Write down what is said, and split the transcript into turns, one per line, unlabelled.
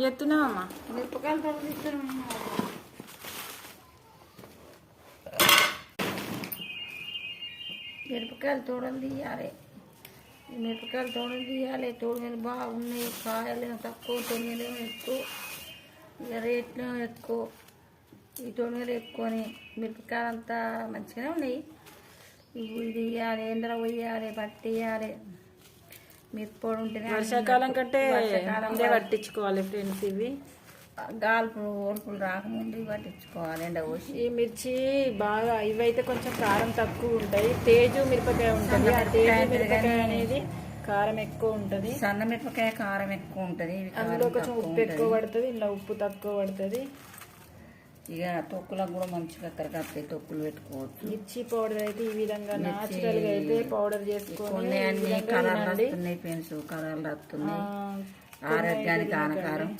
చెప్తున్నావమ్మా?
మిరపకాయలు తొలగిస్తున్నాం. మిరపకాయలు తోడలు తీయాలి. మిరపకాయలు తోడలు తీయాలి. తోడలు బాగున్నాయి, కాయలు తక్కువ, తొడిగలు ఎక్కువ, ఇక రేట్లు ఎక్కువ. ఈ తొడిగలు ఎక్కువని మిరపకాయలు అంతా మంచిగానే ఉన్నాయి. ఇవి తీయాలి, ఎండలో పోయాలి, పట్టేయాలి. మిరపొడి ఉంటేనే
వర్షాకాలం కంటే ముందే పట్టించుకోవాలి ఫ్రెండ్స్. ఇవి
గాల్పులు ఓల్పులు రాకముందు పట్టించుకోవాలి ఎండ పోసి.
ఈ మిర్చి బాగా ఇవైతే కొంచెం కారం తక్కువ ఉంటాయి. తేజు మిరపకాయ ఉంటుంది. ఆ తేజు మిరపకాయ అనేది కారం ఎక్కువ ఉంటుంది.
సన్న మిరపకాయ కారం ఎక్కువ ఉంటుంది.
అందులో కొంచెం ఉప్పు ఎక్కువ పడుతుంది, ఇలా ఉప్పు తక్కువ పడుతుంది.
ఇక తొక్కులకు కూడా మంచిగా కరగతాయి, తొక్కులు పెట్టుకోవచ్చు.
మిర్చి పౌడర్ అయితే ఈ విధంగా నాచురల్ గా అయితే పౌడర్ చేసుకొని
అన్ని కలర్లు వస్తున్నాయి ఫ్రెండ్స్, కలర్లు వస్తున్నాయి. ఆరోగ్యానికి హానికారం.